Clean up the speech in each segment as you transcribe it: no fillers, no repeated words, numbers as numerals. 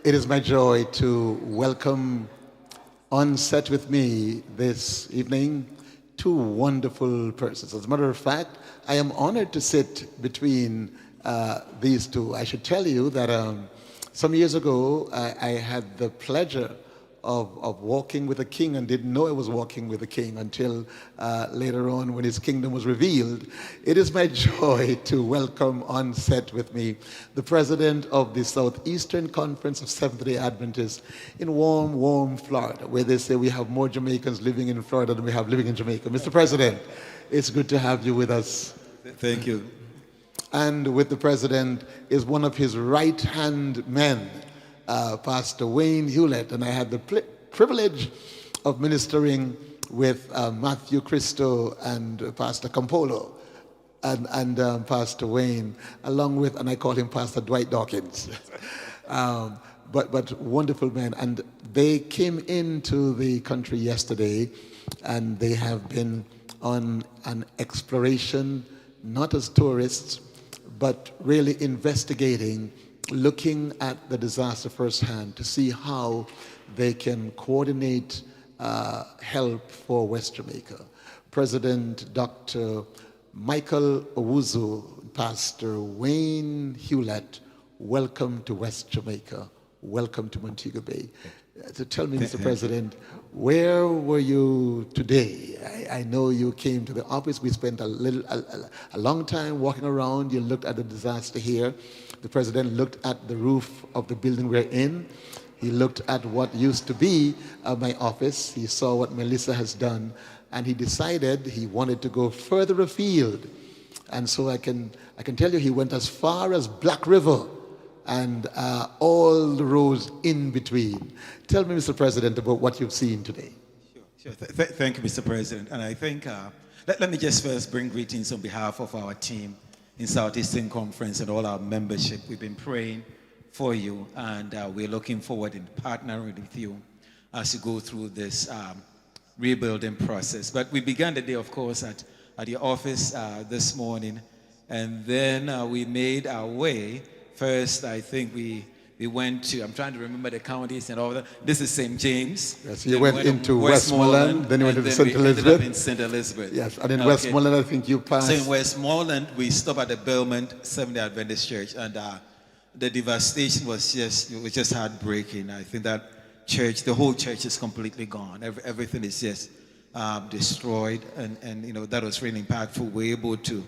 It is my joy to welcome on set with me this evening two wonderful persons. As a matter of fact, I am honored to sit between these two. I should tell you that some years ago, I had the pleasure of walking with a king and didn't know I was walking with a king until later on when his kingdom was revealed. It is my joy to welcome on set with me the president of the Southeastern Conference of Seventh-day Adventists in warm, warm Florida, where they say we have more Jamaicans living in Florida than we have living in Jamaica. Mr. President, it's good to have you with us. Thank you. And with the president is one of his right-hand men, Pastor Wayne Hewlett, and I had the privilege of ministering with Matthew Cristo and Pastor Campolo and Pastor Wayne, along with, and I call him Pastor Dwight Dawkins. But wonderful men, and they came into the country yesterday, and they have been on an exploration, not as tourists, but really investigating, looking at the disaster firsthand to see how they can coordinate help for West Jamaica. President Dr. Michael Owuzu, Pastor Wayne Hewlett, welcome to West Jamaica. Welcome to Montego Bay. So tell me, Mr. President, where were you today? I know you came to the office. We spent a long time walking around. You looked at the disaster here. The president looked at the roof of the building we're in. He looked at what used to be my office. He saw what Melissa has done, and he decided he wanted to go further afield. And so I can tell you he went as far as Black River and all the roads in between. Tell me, Mr. President, about what you've seen today. Sure. Thank you, Mr. President. And I think, let me just first bring greetings on behalf of our team in Southeastern Conference and all our membership. We've been praying for you, and we're looking forward in partnering with you as you go through this rebuilding process. But we began the day, of course, at your office this morning, and then we made our way. First, I think we went to, I'm trying to remember the counties and all that. This is St. James. Yes, you went into Westmoreland, then you went to St. Elizabeth. Ended up in St. Elizabeth. Yes, and in Westmoreland, I think you passed. So in Westmoreland, we stopped at the Belmont Seventh-day Adventist Church, and the devastation was just heartbreaking. I think that church, the whole church is completely gone. Everything is just destroyed, and you know, that was really impactful. We're able to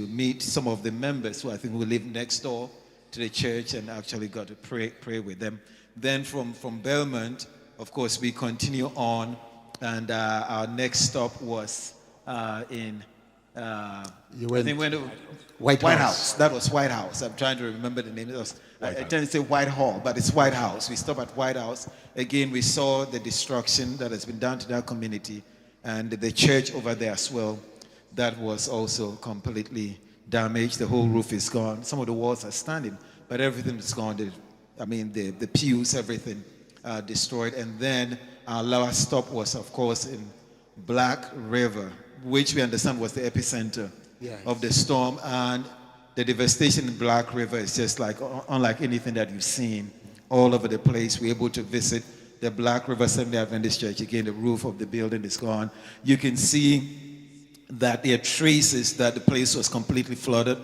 meet some of the members who I think will live next door to the church, and actually got to pray with them. Then from Belmont, of course, we continue on, and our next stop was in I think went to White House. That was White House. I'm trying to remember the name. I tend to say Whitehall, but it's White House. We stopped at White House. Again, we saw the destruction that has been done to that community, and the church over there as well. That was also completely damaged. The whole roof is gone. Some of the walls are standing, but everything is gone. The pews, everything destroyed. And then our last stop was, of course, in Black River, which we understand was the epicenter of the storm. And the devastation in Black River is just like unlike anything that you've seen all over the place. We're able to visit the Black River Seventh-day Adventist Church. Again, the roof of the building is gone. You can see that there are traces that the place was completely flooded.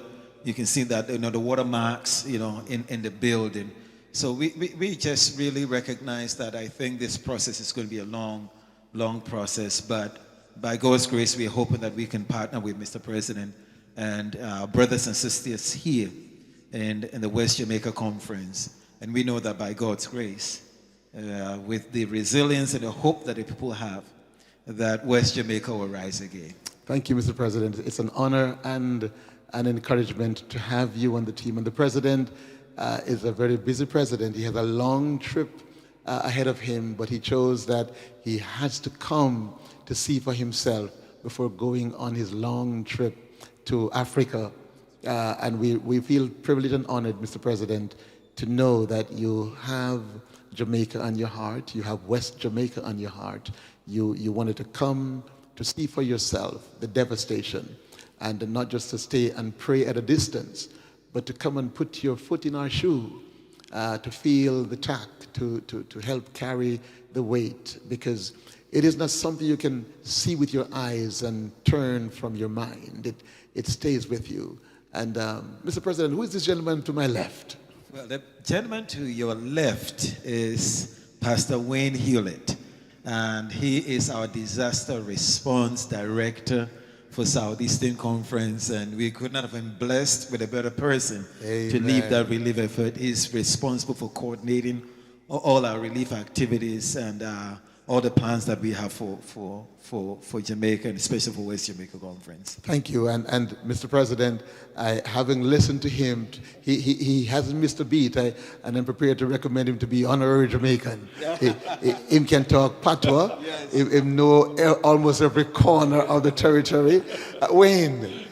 You can see that, the watermarks, in the building. So we just really recognize that I think this process is going to be a long, long process. But by God's grace, we're hoping that we can partner with Mr. President and our brothers and sisters here in the West Jamaica Conference. And we know that by God's grace, with the resilience and the hope that the people have, that West Jamaica will rise again. Thank you, Mr. President. It's an honor and an encouragement to have you on the team. And the president is a very busy president. He has a long trip ahead of him, but he chose that he has to come to see for himself before going on his long trip to Africa. And we feel privileged and honored, Mr. President, to know that you have Jamaica on your heart. You have West Jamaica on your heart. You wanted to come to see for yourself the devastation, and not just to stay and pray at a distance, but to come and put your foot in our shoe to feel the tact, to help carry the weight, because it is not something you can see with your eyes and turn from your mind. It stays with you. And Mr. President, who is this gentleman to my left? Well, the gentleman to your left is Pastor Wayne Hewlett, and he is our disaster response director for Southeastern Conference, and we could not have been blessed with a better person to lead that relief effort. He's responsible for coordinating all our relief activities and all the plans that we have for Jamaica, and especially for West Jamaica Conference. Thank you. And Mr. President, having listened to him, he hasn't missed a beat, and I'm prepared to recommend him to be honorary Jamaican. Him can talk patois, yes. Him know almost every corner of the territory. Wayne,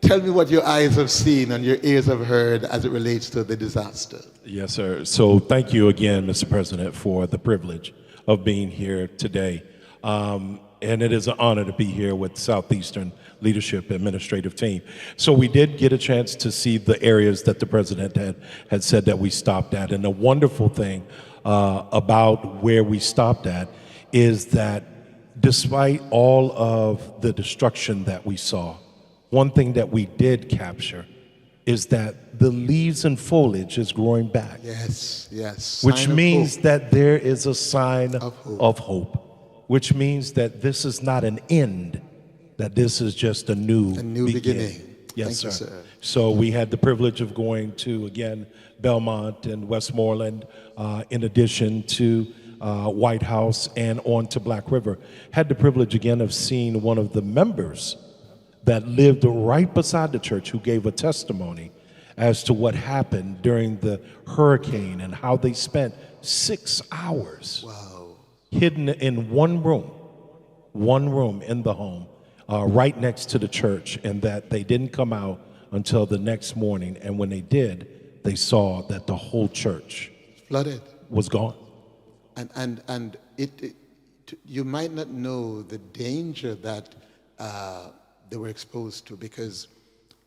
tell me what your eyes have seen and your ears have heard as it relates to the disaster. Yes, sir. So thank you again, Mr. President, for the privilege of being here today. And it is an honor to be here with Southeastern Leadership Administrative Team. So we did get a chance to see the areas that the President had said that we stopped at. And the wonderful thing about where we stopped at is that despite all of the destruction that we saw, one thing that we did capture is that the leaves and foliage is growing back. Yes, yes. Which means that there is a sign of hope. Which means that this is not an end, that this is just a new beginning. Yes, Thank sir. You, sir. So we had the privilege of going to, again, Belmont and Westmoreland, in addition to White House and on to Black River. Had the privilege again of seeing one of the members that lived right beside the church who gave a testimony as to what happened during the hurricane and how they spent 6 hours hidden in one room in the home, right next to the church, and that they didn't come out until the next morning. And when they did, they saw that the whole church flooded, was gone. And you might not know the danger that they were exposed to, because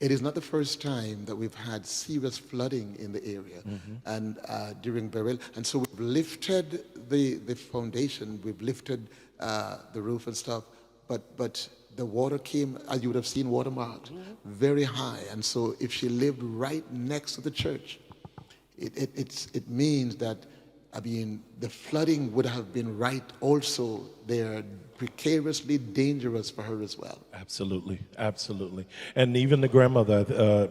it is not the first time that we've had serious flooding in the area, and during burial. And so we've lifted the foundation, we've lifted the roof and stuff, but the water came, as you would have seen, watermarked, very high. And so if she lived right next to the church, it means that, I mean, the flooding would have been right also there, precariously dangerous for her as well. Absolutely, absolutely. And even the grandmother,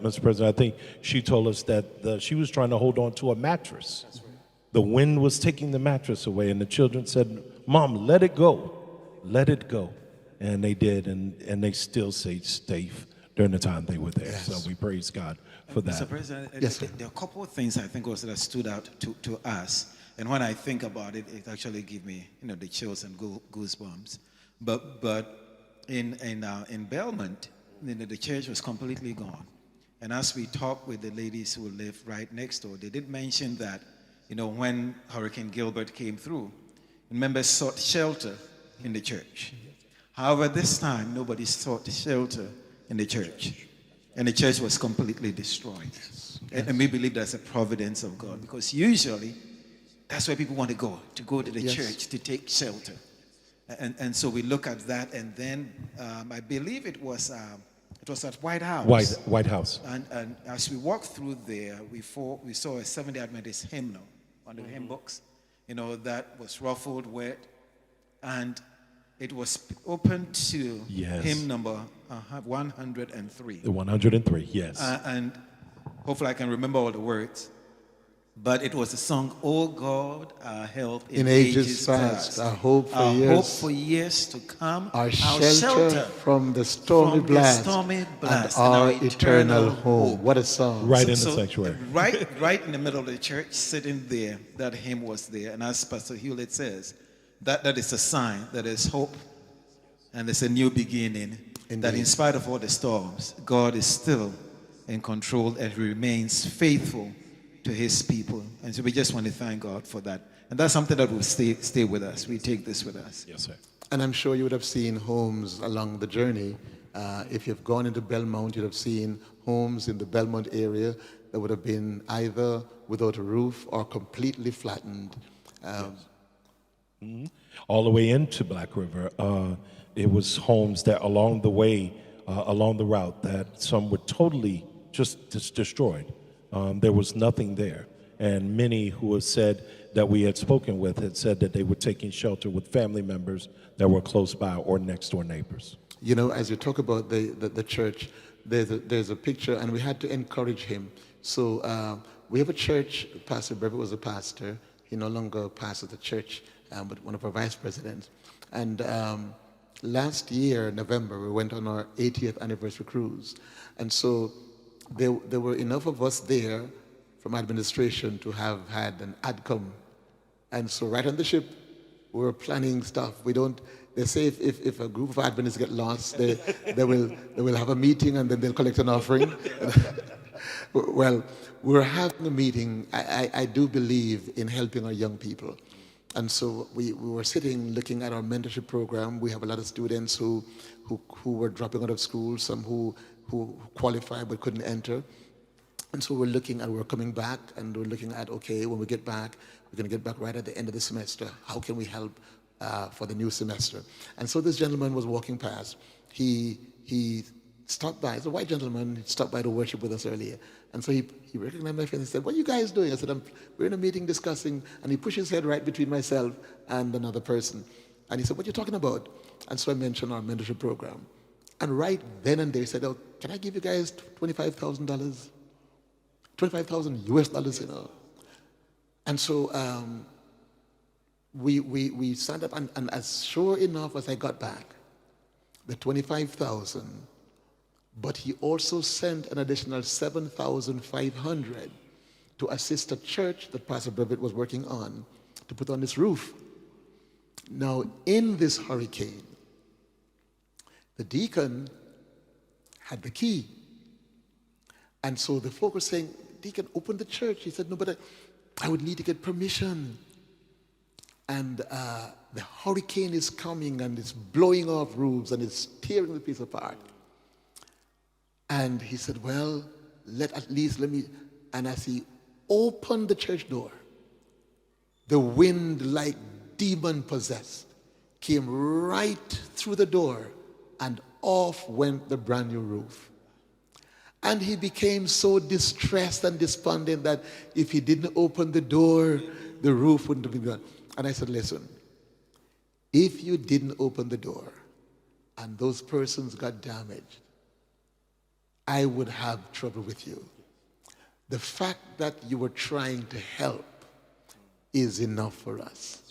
Mr. President, I think she told us that she was trying to hold on to a mattress. That's right. The wind was taking the mattress away, and the children said, "Mom, let it go, let it go." And they did, and they still stayed safe during the time they were there. Yes. So we praise God for that. Mr. President, yes, there are a couple of things I think also that stood out to us. And when I think about it, it actually gives me, the chills and goosebumps. But in Belmont, the church was completely gone. And as we talked with the ladies who live right next door, they did mention that, when Hurricane Gilbert came through, members sought shelter in the church. However, this time nobody sought shelter in the church, and the church was completely destroyed. Yes. And we believe that's a providence of God, because usually that's where people want to go to the church to take shelter. And so we look at that, and then I believe it was at White House. White House. And as we walked through there, we saw a Seventh-day Adventist hymnal on the hymn books, that was ruffled, wet, and it was open to hymn number 103. The 103, yes. And hopefully I can remember all the words. But it was a song, "Oh God, our help in ages past, our hope for hope for years to come, our shelter from the stormy blast, and our eternal home." What a song. Right in the sanctuary. Right in the middle of the church, sitting there, that hymn was there. And as Pastor Hewlett says, that is a sign that there's hope and there's a new beginning. Indeed. That in spite of all the storms, God is still in control and remains faithful to his people. And so we just want to thank God for that. And that's something that will stay with us. We take this with us. Yes, sir. And I'm sure you would have seen homes along the journey. If you've gone into Belmont, you'd have seen homes in the Belmont area that would have been either without a roof or completely flattened. All the way into Black River, it was homes that along the way, along the route, that some were totally just destroyed. There was nothing there. And many who have said that we had spoken with had said that they were taking shelter with family members that were close by or next door neighbors. You know, as you talk about the church, there's a picture, and we had to encourage him. So we have a church, Pastor Brevet was a pastor. He no longer pastors the church, but one of our vice presidents. And last year, November, we went on our 80th anniversary cruise. And so there were enough of us there from administration to have had an adcom. And so right on the ship, we were planning stuff. They say if a group of admins get lost, they will have a meeting and then they'll collect an offering. Well, we're having a meeting. I do believe in helping our young people. And so we were sitting looking at our mentorship program. We have a lot of students who were dropping out of school, some who qualified but couldn't enter. And so we're coming back, and we're looking at, okay, when we get back, we're going to get back right at the end of the semester. How can we help for the new semester? And so this gentleman was walking past. He stopped by. He's a white gentleman. He stopped by to worship with us earlier. And so he recognized my face and said, "What are you guys doing?" I said, "We're in a meeting discussing," and he pushed his head right between myself and another person. And he said, "What are you talking about?" And so I mentioned our mentorship program. And right then and there, he said, "Oh, can I give you guys $25,000? 25,000 US dollars, you know." And so we signed up, and as sure enough as I got back, the 25,000, but he also sent an additional 7,500 to assist a church that Pastor Brevet was working on to put on this roof. Now, in this hurricane, the deacon had the key. And so the folk were saying, "Deacon, open the church." He said, "No, but I would need to get permission. And the hurricane is coming, and it's blowing off roofs, and it's tearing the place apart." And he said, "Well, let me," and as he opened the church door, the wind, like demon possessed, came right through the door, and off went the brand new roof. And he became so distressed and despondent that if he didn't open the door, the roof wouldn't have been gone. And I said, "Listen, if you didn't open the door and those persons got damaged, I would have trouble with you. The fact that you were trying to help is enough for us.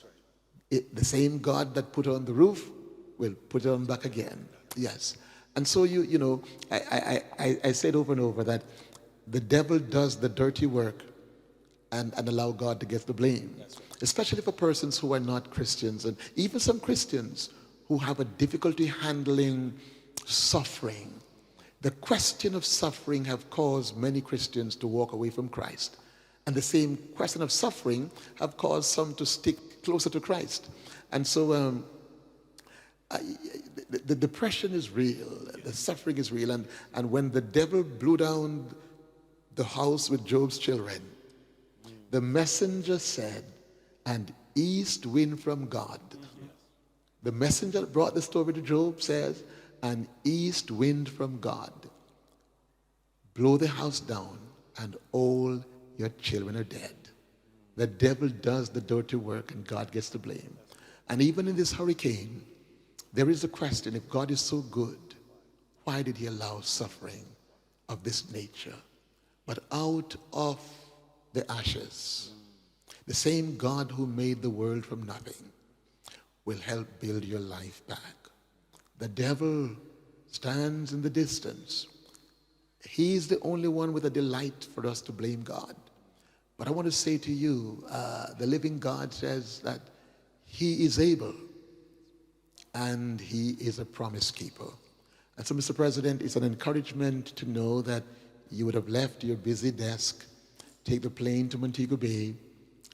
The same God that put on the roof will put it on back again." Yes. And so you know, I said over and over that the devil does the dirty work and allow God to get the blame. Right. Especially for persons who are not Christians, and even some Christians who have a difficulty handling suffering. The question of suffering have caused many Christians to walk away from Christ. And the same question of suffering have caused some to stick closer to Christ. And so the depression is real, the suffering is real. And when the devil blew down the house with Job's children, the messenger said, "An east wind from God." The messenger that brought the story to Job says, "An east wind from God. Blow the house down, and all your children are dead." The devil does the dirty work, and God gets the blame. And even in this hurricane, there is a question: if God is so good, why did he allow suffering of this nature? But out of the ashes, the same God who made the world from nothing will help build your life back. The devil stands in the distance. He's the only one with a delight for us to blame God. But I want to say to you, the living God says that he is able, and he is a promise keeper. And so, Mr. President, it's an encouragement to know that you would have left your busy desk, take the plane to Montego Bay,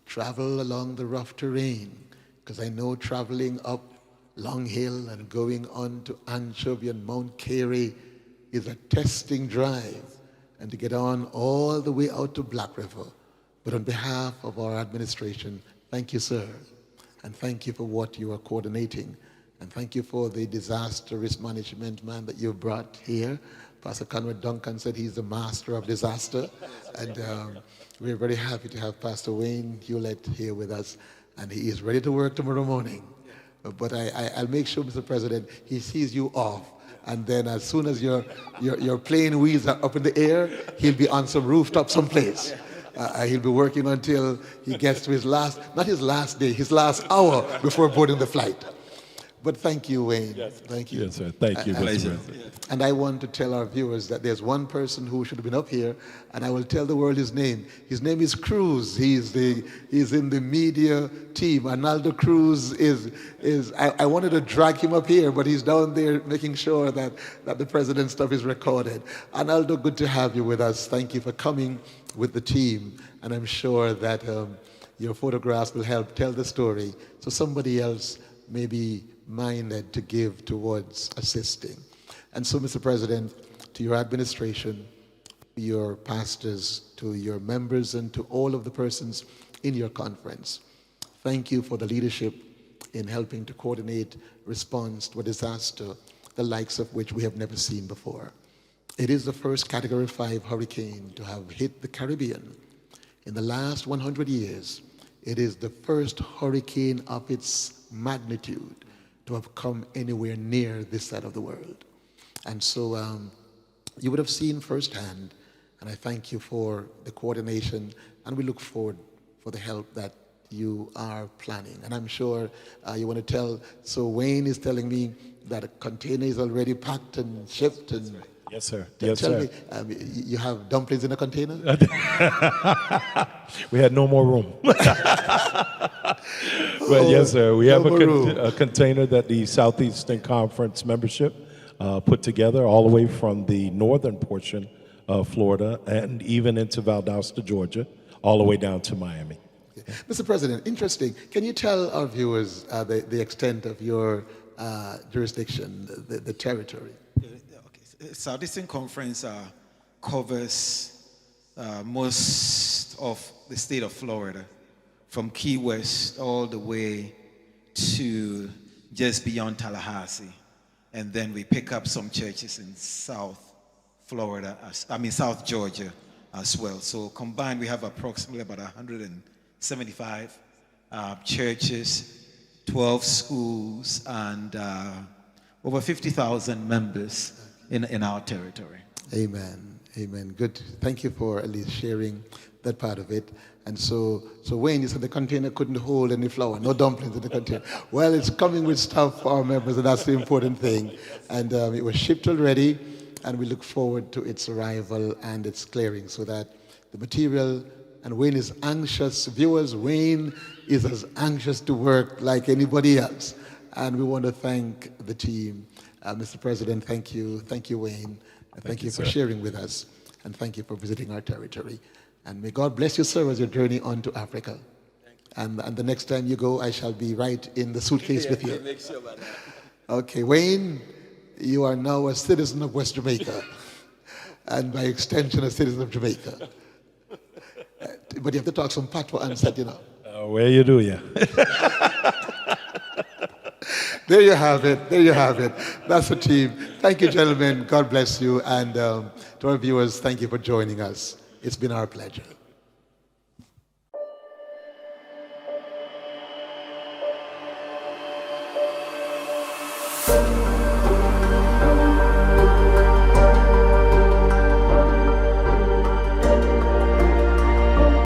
travel along the rough terrain, because I know traveling up Long Hill and going on to Anchovy and Mount Carey is a testing drive. and to get on all the way out to Black River. But on behalf of our administration, thank you, sir. And thank you for what you are coordinating. And thank you for the disaster risk management man that you've brought here. Pastor Conrad Duncan said he's the master of disaster. And we're very happy to have Pastor Wayne Hewlett here with us. And he is ready to work tomorrow morning. But I'll make sure, Mr. President, he sees you off. And then as soon as your plane wheels are up in the air, he'll be on some rooftop someplace. He'll be working until he gets to his last, not his last day, his last hour before boarding the flight. But thank you, Wayne. Yes. Thank you. Yes, sir. Thank you, Mr. Pleasure. President. And I want to tell our viewers that there's one person who should have been up here, and I will tell the world his name. His name is Cruz. He's in the media team. Arnaldo Cruz I wanted to drag him up here, but he's down there making sure that the president's stuff is recorded. Arnaldo, good to have you with us. Thank you for coming with the team. And I'm sure that your photographs will help tell the story so somebody else may be minded to give towards assisting. And so, Mr. President, to your administration, your pastors, to your members, and to all of the persons in your conference, thank you for the leadership in helping to coordinate response to a disaster, the likes of which we have never seen before. It is the first Category 5 hurricane to have hit the Caribbean. In the last 100 years, it is the first hurricane of its magnitude to have come anywhere near this side of the world. And so you would have seen firsthand, and I thank you for the coordination, and we look forward for the help that you are planning. And I'm sure you want to tell, so Wayne is telling me that a container is already packed and shipped. And Yes, sir. Yes, tell sir. me, you have dumplings in a container? We had no more room. But yes, sir, we have a container that the Southeastern Conference membership put together all the way from the northern portion of Florida and even into Valdosta, Georgia, all the way down to Miami. Mr. President, interesting. Can you tell our viewers the extent of your jurisdiction, the territory? Southeastern Conference covers most of the state of Florida, from Key West all the way to just beyond Tallahassee. And then we pick up some churches in South Florida, South Georgia as well. So combined, we have approximately about 175 churches, 12 schools, and over 50,000 members in our territory. Amen. Amen. Good. Thank you for at least sharing that part of it. And so Wayne, you said the container couldn't hold any flour, no dumplings in the container. Well, it's coming with stuff for our members, and that's the important thing. And it was shipped already, and we look forward to its arrival and its clearing so that the material, and Wayne is anxious. Viewers, Wayne is as anxious to work like anybody else. And we want to thank the team. Mr. President, thank you. Thank you, Wayne. Thank you for sharing with us. And thank you for visiting our territory. And may God bless you, sir, as your journey on to Africa. And the next time you go, I shall be right in the suitcase with you. Make sure about that. Okay, Wayne, you are now a citizen of West Jamaica. And by extension, a citizen of Jamaica. But you have to talk some patois and said, you know. Where you do, yeah. There you have it. There you have it. That's the team. Thank you, gentlemen. God bless you. And to our viewers, thank you for joining us. It's been our pleasure.